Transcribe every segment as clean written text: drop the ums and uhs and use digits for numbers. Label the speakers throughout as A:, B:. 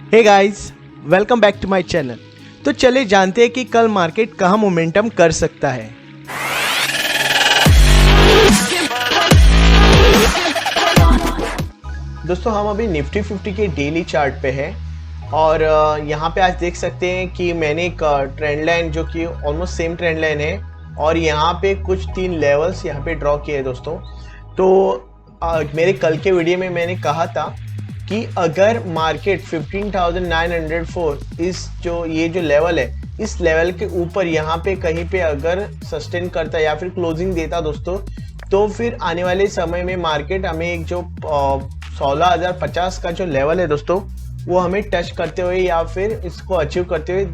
A: Hey guys, welcome back to my channel. तो चले जानते हैं कि कल मार्केट कहाँ मोमेंटम कर सकता है। दोस्तों हम अभी निफ्टी 50 के डेली चार्ट पे हैं और यहाँ पे आज देख सकते हैं कि मैंने एक ट्रेंड लाइन जो कि ऑलमोस्ट सेम ट्रेंड लाइन है और यहाँ पे कुछ 3 लेवल्स यहाँ पे ड्रॉ किए हैं दोस्तों। तो मेरे कल के वीडियो में मैंने कहा था कि अगर मार्केट 15,904 ये जो लेवल है, इस लेवल के ऊपर यहाँ पे कहीं पे अगर सस्टेन करता या फिर क्लोजिंग देता दोस्तों, तो फिर आने वाले समय में मार्केट हमें एक जो 16,050 का जो लेवल है दोस्तों, वो हमें टच करते हुए या फिर इसको अचीव करते हुए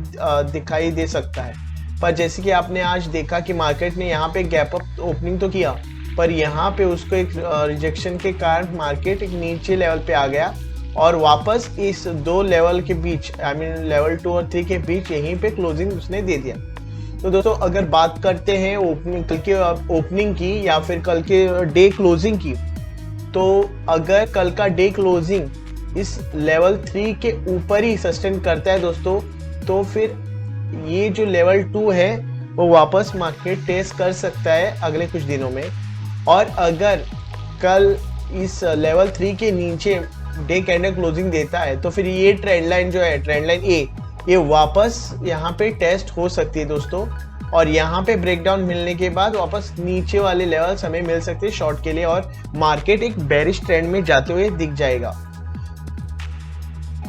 A: दिखाई दे सकता है। पर जैसे कि आपने आज देखा कि मार्केट ने यहाँ पे गैप अप ओपनिंग तो किया, पर यहाँ पे उसको एक रिजेक्शन के कारण मार्केट एक नीचे लेवल पे आ गया और वापस इस दो लेवल के बीच, लेवल 2 और 3 के बीच यहीं पे क्लोजिंग उसने दे दिया। तो दोस्तों अगर बात करते हैं कल के ओपनिंग की या फिर कल के डे क्लोजिंग की, तो अगर कल का डे क्लोजिंग इस लेवल 3 के ऊपर ही सस्टेन करता है दोस्तों, तो फिर ये जो लेवल 2 है वो वापस मार्केट टेस्ट कर सकता है अगले कुछ दिनों में। और अगर कल इस लेवल 3 के नीचे डे कैंडल क्लोजिंग देता है, तो फिर ये ट्रेंड लाइन जो है, ट्रेंड लाइन ए, ये वापस यहाँ पे टेस्ट हो सकती है दोस्तों। और यहाँ पे ब्रेकडाउन मिलने के बाद वापस नीचे वाले लेवल्स हमें मिल सकते हैं शॉर्ट के लिए और मार्केट एक बेरिश ट्रेंड में जाते हुए दिख जाएगा।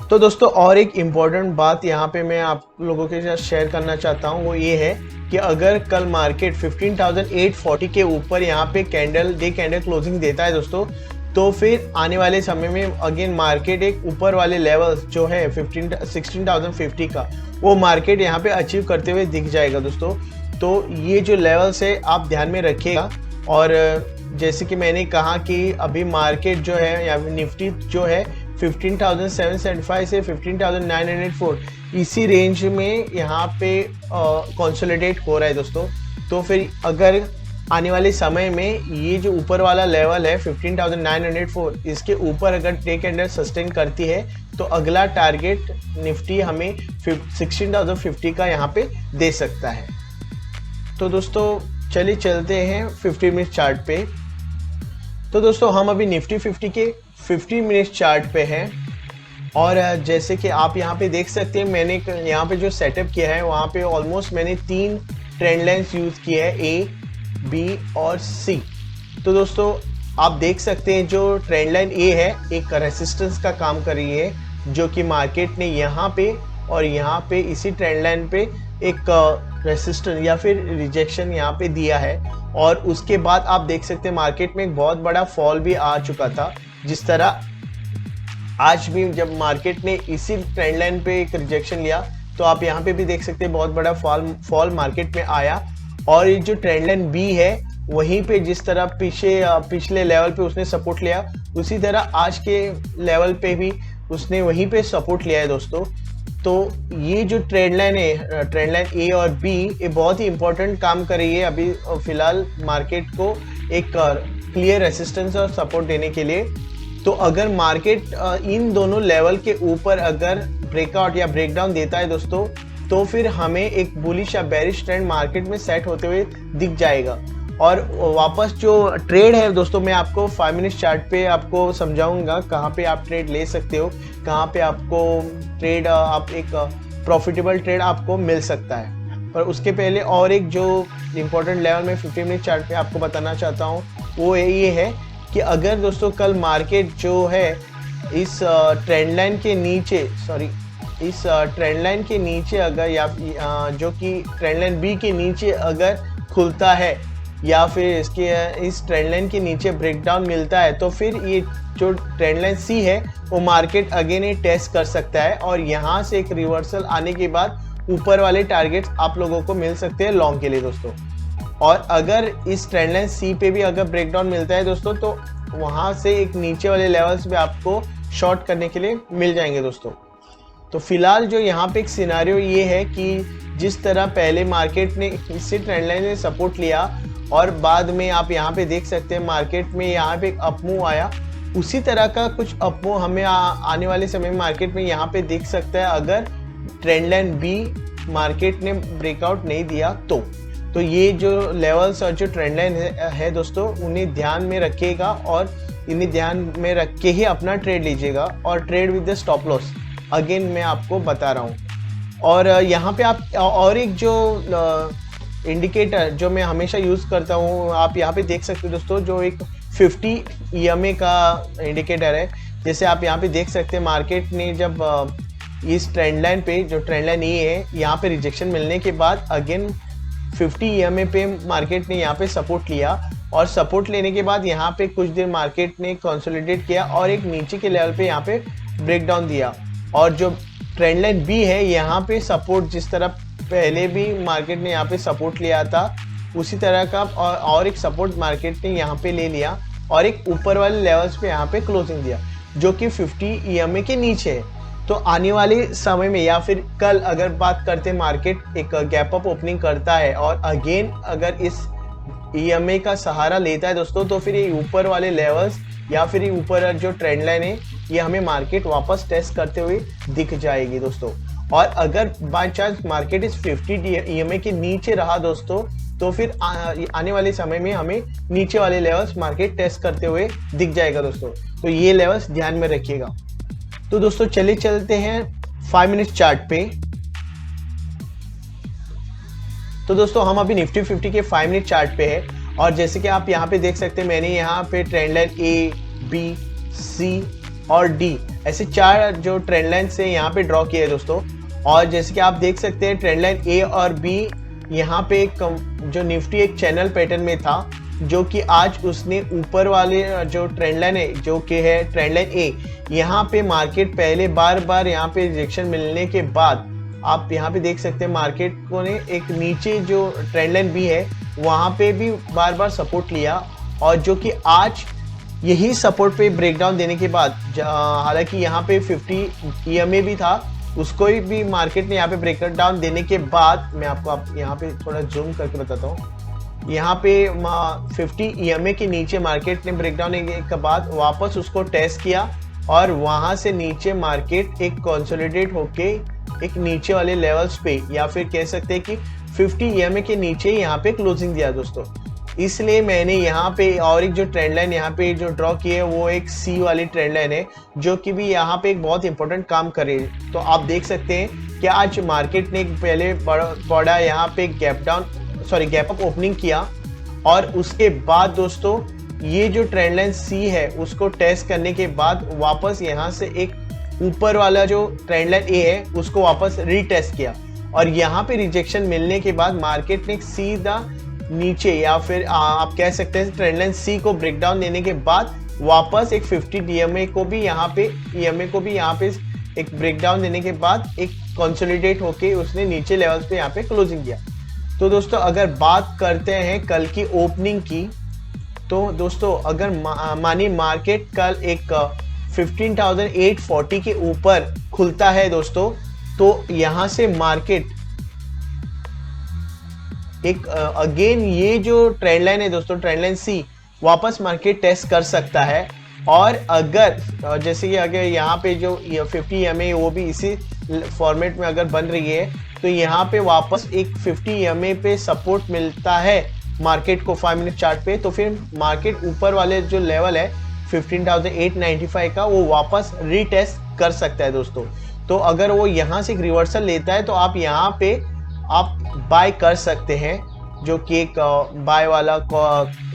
A: तो दोस्तों और एक इम्पॉर्टेंट बात यहाँ पे मैं आप लोगों के साथ शेयर करना चाहता हूँ, वो ये है कि अगर कल मार्केट 15,840 के ऊपर यहाँ पे डे कैंडल क्लोजिंग देता है दोस्तों, तो फिर आने वाले समय में अगेन मार्केट एक ऊपर वाले लेवल जो है 16,050 का, वो मार्केट यहाँ पे अचीव करते हुए दिख जाएगा दोस्तों। तो ये जो लेवल्स है आप ध्यान में रखिएगा। और जैसे कि मैंने कहा कि अभी मार्केट जो है या निफ्टी जो है 15,775 से 15,904 इसी रेंज में यहाँ पे कंसोलिडेट हो रहा है दोस्तों। तो फिर अगर आने वाले समय में ये जो ऊपर वाला लेवल है 15,904, इसके ऊपर अगर डे कैंडल सस्टेन करती है, तो अगला टारगेट निफ्टी हमें 16,050 का यहाँ पे दे सकता है। तो दोस्तों चलिए चलते हैं 50 मिनट चार्ट पे। तो दोस्तों हम अभी निफ्टी 50 के 50 मिनट चार्ट पे हैं और जैसे कि आप यहाँ पे देख सकते हैं, मैंने यहाँ पे जो सेटअप किया है वहाँ पे ऑलमोस्ट मैंने 3 ट्रेंड लाइन्स यूज़ किए हैं, ए, बी और सी। तो दोस्तों आप देख सकते हैं जो ट्रेंड लाइन ए है एक रेसिस्टेंस का काम कर रही है, जो कि मार्केट ने यहाँ पे और यहाँ पे इसी ट्रेंड लाइन पे एक रेसिस्टेंस या फिर रिजेक्शन यहाँ पे दिया है। और उसके बाद आप देख सकते हैं मार्केट में एक बहुत बड़ा फॉल भी आ चुका था। जिस तरह आज भी जब मार्केट ने इसी ट्रेंड लाइन पे एक रिजेक्शन लिया, तो आप यहाँ पे भी देख सकते हैं बहुत बड़ा फॉल मार्केट में आया। और ये जो ट्रेंड लाइन बी है, वहीं पे जिस तरह पिछले लेवल पे उसने सपोर्ट लिया, उसी तरह आज के लेवल पे भी उसने वहीं पे सपोर्ट लिया है दोस्तों। तो ये जो ट्रेंड लाइन है, ट्रेंड लाइन ए और बी, ये बहुत ही इंपॉर्टेंट काम कर रही है अभी फिलहाल मार्केट को एक क्लियर रेसिस्टेंस और सपोर्ट देने के लिए। तो अगर मार्केट इन दोनों लेवल के ऊपर अगर ब्रेकआउट या ब्रेकडाउन देता है दोस्तों, तो फिर हमें एक बुलिश या बेरिश ट्रेंड मार्केट में सेट होते हुए दिख जाएगा। और वापस जो ट्रेड है दोस्तों, मैं आपको 5 मिनट चार्ट पे आपको समझाऊंगा कहाँ पे आप ट्रेड ले सकते हो, कहाँ पे आपको ट्रेड आप एक प्रॉफिटेबल ट्रेड आपको मिल सकता है। पर उसके पहले और एक जो इम्पोर्टेंट लेवल में 50 मिनट चार्ट पे आपको बताना चाहता हूँ, वो ये है कि अगर दोस्तों कल मार्केट जो है इस ट्रेंड लाइन के नीचे, इस ट्रेंड लाइन के नीचे अगर या जो कि ट्रेंड लाइन बी के नीचे अगर खुलता है या फिर इस ट्रेंड लाइन के नीचे ब्रेकडाउन मिलता है, तो फिर ये जो ट्रेंड लाइन सी है वो मार्केट अगेन ये टेस्ट कर सकता है और यहाँ से एक रिवर्सल आने के बाद ऊपर वाले टारगेट्स आप लोगों को मिल सकते हैं लॉन्ग के लिए दोस्तों। और अगर इस ट्रेंड लाइन सी पे भी अगर ब्रेकडाउन मिलता है दोस्तों, तो वहाँ से एक नीचे वाले लेवल्स पे आपको शॉर्ट करने के लिए मिल जाएंगे दोस्तों। तो फिलहाल जो यहाँ पे एक सिनारियो ये है कि जिस तरह पहले मार्केट ने इसी ट्रेंड लाइन में सपोर्ट लिया और बाद में आप यहाँ पे देख सकते हैं मार्केट में यहाँ पे एक अपमूव आया उसी तरह का कुछ अपो हमें आने वाले समय में मार्केट में यहाँ पे दिख सकता है अगर ट्रेंड लाइन बी मार्केट ने ब्रेकआउट नहीं दिया तो ये जो लेवल्स और जो ट्रेंड लाइन है दोस्तों, उन्हें ध्यान में रखिएगा और इन्हें ध्यान में रख के ही अपना ट्रेड लीजिएगा और trade with the stop loss again मैं आपको बता रहा हूँ। और यहाँ पे आप और एक जो इंडिकेटर जो मैं हमेशा यूज़ करता हूँ, आप यहाँ पे देख सकते हो दोस्तों, जो एक 50 EMA का इंडिकेटर है। जैसे आप यहाँ पे देख सकते हैं मार्केट ने जब इस ट्रेंड लाइन पे, जो ट्रेंड लाइन ये है, यहाँ पे रिजेक्शन मिलने के बाद अगेन 50 EMA पे मार्केट ने यहाँ पे सपोर्ट लिया और सपोर्ट लेने के बाद यहाँ पे कुछ देर मार्केट ने कंसोलिडेट किया और एक नीचे के लेवल पे यहाँ पे ब्रेक डाउन दिया। और जो ट्रेंड लाइन बी है, यहाँ पे सपोर्ट जिस तरह पहले भी मार्केट ने यहाँ पे सपोर्ट लिया था उसी तरह का और एक सपोर्ट मार्केट ने यहाँ पे ले लिया और एक ऊपर वाले लेवल्स पे यहाँ पे क्लोजिंग दिया जो कि 50 EMA के नीचे है। तो आने वाले समय में या फिर कल अगर बात करते हैं, मार्केट एक गैप अप ओपनिंग करता है और अगेन अगर इस EMA का सहारा लेता है दोस्तों, तो फिर ये ऊपर वाले लेवल्स या फिर ये ऊपर जो ट्रेंड लाइन है ये हमें मार्केट वापस टेस्ट करते हुए दिख जाएगी दोस्तों। और अगर बाय चांस मार्केट इस 50 EMA के नीचे रहा दोस्तों, तो फिर आने वाले समय में हमें नीचे वाले लेवल्स मार्केट टेस्ट करते हुए दिख जाएगा दोस्तों। तो ये लेवल्स ध्यान में रखिएगा। तो दोस्तों चलिए चलते हैं 5 मिनट चार्ट पे। तो दोस्तों हम अभी निफ्टी 50 के 5 मिनट चार्ट पे है और जैसे कि आप यहाँ पे देख सकते हैं, मैंने यहाँ पे ट्रेंड लाइन ए, बी, सी और डी ऐसे 4 जो ट्रेंड लाइन से यहाँ पे ड्रॉ किए है दोस्तों। और जैसे कि आप देख सकते हैं ट्रेंड लाइन ए और बी यहाँ पे एक जो निफ्टी एक चैनल पैटर्न में था, जो कि आज उसने ऊपर वाले जो ट्रेंड लाइन है जो कि है ट्रेंड लाइन ए, यहाँ पे मार्केट पहले बार यहाँ पे रिजेक्शन मिलने के बाद आप यहाँ पे देख सकते हैं मार्केट को ने एक नीचे जो ट्रेंड लाइन बी है वहाँ पे भी बार सपोर्ट लिया और जो कि आज यही सपोर्ट पे ब्रेकडाउन देने के बाद, हालांकि यहाँ पे 50 EMA भी था, उसको भी मार्केट ने यहाँ पे ब्रेकडाउन देने के बाद, मैं आपको यहाँ पे थोड़ा जूम करके बताता हूँ, यहाँ पे 50 EMA के नीचे मार्केट ने ब्रेकडाउन देने के बाद वापस उसको टेस्ट किया और वहां से नीचे मार्केट एक कंसोलिडेट होके एक नीचे वाले लेवल्स पे या फिर कह सकते हैं कि 50 EMA के नीचे यहाँ पे क्लोजिंग दिया दोस्तों। इसलिए मैंने यहाँ पे और एक जो ट्रेंड लाइन यहाँ पे जो ड्रॉ की है वो एक सी वाली ट्रेंड लाइन है, जो कि भी यहाँ पे एक बहुत इंपॉर्टेंट काम कर रही है। तो आप देख सकते हैं कि आज मार्केट ने पहले बड़ा यहाँ पे गैप अप ओपनिंग किया और उसके बाद दोस्तों ये जो ट्रेंड लाइन सी है उसको टेस्ट करने के बाद वापस यहाँ से एक ऊपर वाला जो ट्रेंड लाइन ए है उसको वापस रीटेस्ट किया और यहाँ पे रिजेक्शन मिलने के बाद मार्केट ने सीधा नीचे या फिर आप कह सकते हैं ट्रेंड लाइन सी को ब्रेकडाउन देने के बाद वापस एक 50 EMA को भी यहाँ पे एक ब्रेकडाउन देने के बाद एक कंसोलिडेट होके उसने नीचे लेवल्स पे यहाँ पे क्लोजिंग किया। तो दोस्तों अगर बात करते हैं कल की ओपनिंग की, तो दोस्तों अगर मानिए मार्केट कल एक 15,840 के ऊपर खुलता है दोस्तों, तो यहाँ से मार्केट एक अगेन ये जो ट्रेंड लाइन है दोस्तों, ट्रेंड लाइन सी, वापस मार्केट टेस्ट कर सकता है। और अगर जैसे कि अगर यहाँ पे जो 50 EMA वो भी इसी फॉर्मेट में अगर बन रही है, तो यहाँ पे वापस एक 50 EMA पे सपोर्ट मिलता है मार्केट को 5 मिनट चार्ट पे, तो फिर मार्केट ऊपर वाले जो लेवल है 15,895 का वो वापस रीटेस्ट कर सकता है दोस्तों। तो अगर वो यहाँ से एक रिवर्सल लेता है तो आप यहाँ पे आप बाय कर सकते हैं, जो कि एक बाय वाला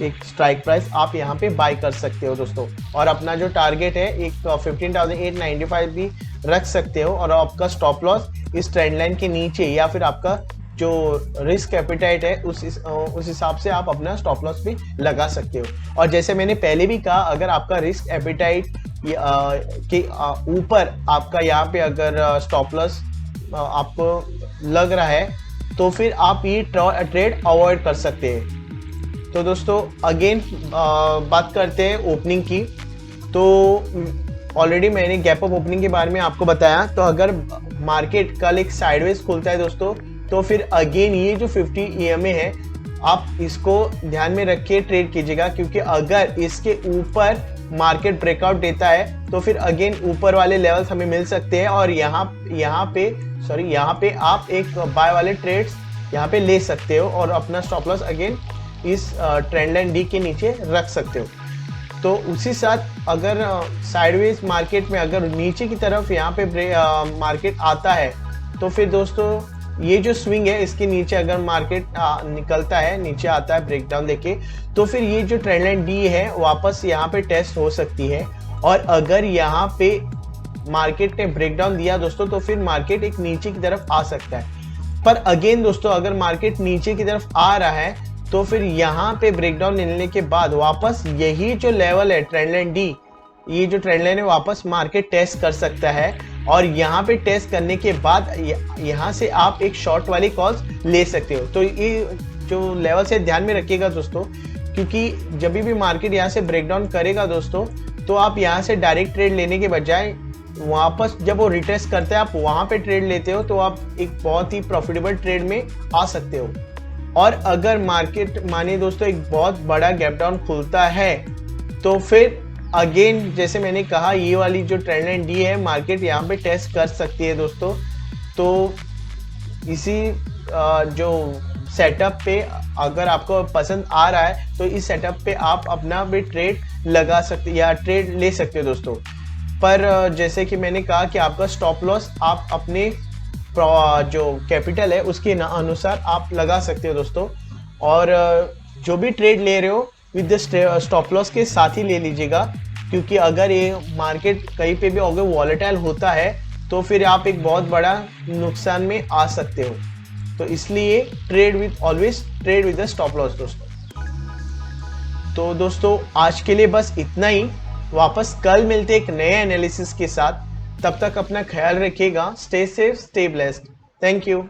A: एक स्ट्राइक प्राइस आप यहाँ पे बाय कर सकते हो दोस्तों। और अपना जो टारगेट है एक 15,895 भी रख सकते हो और आपका स्टॉप लॉस इस ट्रेंड लाइन के नीचे या फिर आपका जो रिस्क एपिटाइट है उस हिसाब से आप अपना स्टॉप लॉस भी लगा सकते हो। और जैसे मैंने पहले भी कहा, अगर आपका रिस्क एपिटाइट के ऊपर आपका यहाँ पे अगर स्टॉप लॉस आपको लग रहा है तो फिर आप ये ट्रेड अवॉइड कर सकते हैं। तो दोस्तों अगेन बात करते हैं ओपनिंग की। तो ऑलरेडी मैंने गैप अप ओपनिंग के बारे में आपको बताया। तो अगर मार्केट कल एक साइडवेज खुलता है दोस्तों, तो फिर अगेन ये जो 50 EMA है आप इसको ध्यान में रख के ट्रेड कीजिएगा, क्योंकि अगर इसके ऊपर मार्केट ब्रेकआउट देता है तो फिर अगेन ऊपर वाले लेवल्स हमें मिल सकते हैं और यहाँ पे आप एक बाय वाले ट्रेड्स यहाँ पे ले सकते हो और अपना स्टॉप लॉस अगेन इस ट्रेंड लाइन डी के नीचे रख सकते हो। तो उसी साथ अगर साइडवेज मार्केट में अगर नीचे की तरफ यहाँ पे मार्केट आता है तो फिर दोस्तों ये जो स्विंग है इसके नीचे अगर मार्केट निकलता है, नीचे आता है ब्रेकडाउन देके, तो फिर ये जो ट्रेंड लाइन डी है वापस यहाँ पे टेस्ट हो सकती है। और अगर यहाँ पे मार्केट ने ब्रेकडाउन दिया दोस्तों तो फिर मार्केट एक नीचे की तरफ आ सकता है। पर अगेन दोस्तों अगर मार्केट नीचे की तरफ आ रहा है तो फिर यहाँ पे ब्रेकडाउन लेने के बाद वापस यही जो लेवल है ट्रेंड लाइन डी, ये जो ट्रेंड लाइन है वापस मार्केट टेस्ट कर सकता है और यहाँ पे टेस्ट करने के बाद यहाँ से आप एक शॉर्ट वाली कॉल्स ले सकते हो। तो ये जो लेवल से ध्यान में रखिएगा दोस्तों, क्योंकि जब भी मार्केट यहाँ से ब्रेकडाउन करेगा दोस्तों तो आप यहाँ से डायरेक्ट ट्रेड लेने के बजाय वापस जब वो रिटेस्ट करते हैं आप वहाँ पे ट्रेड लेते हो तो आप एक बहुत ही प्रॉफिटेबल ट्रेड में आ सकते हो। और अगर मार्केट मानिए दोस्तों एक बहुत बड़ा गैप डाउन खुलता है तो फिर अगेन जैसे मैंने कहा ये वाली जो ट्रेंड लाइन डी है मार्केट यहाँ पे टेस्ट कर सकती है दोस्तों। तो इसी जो सेटअप पे अगर आपको पसंद आ रहा है तो इस सेटअप पे आप अपना भी ट्रेड लगा सकते या ट्रेड ले सकते हो दोस्तों। पर जैसे कि मैंने कहा कि आपका स्टॉप लॉस आप अपने जो कैपिटल है उसके अनुसार आप लगा सकते हो दोस्तों। और जो भी ट्रेड ले रहे हो विद स्टॉप लॉस के साथ ही ले लीजिएगा, क्योंकि अगर ये मार्केट कहीं पे भी अगर वॉलेटाइल होता है तो फिर आप एक बहुत बड़ा नुकसान में आ सकते हो। तो इसलिए always trade with the stop loss दोस्तों। तो दोस्तों आज के लिए बस इतना ही, वापस कल मिलते एक नए एनालिसिस के साथ। तब तक अपना ख्याल रखिएगा। Stay safe, stay blessed. Thank you.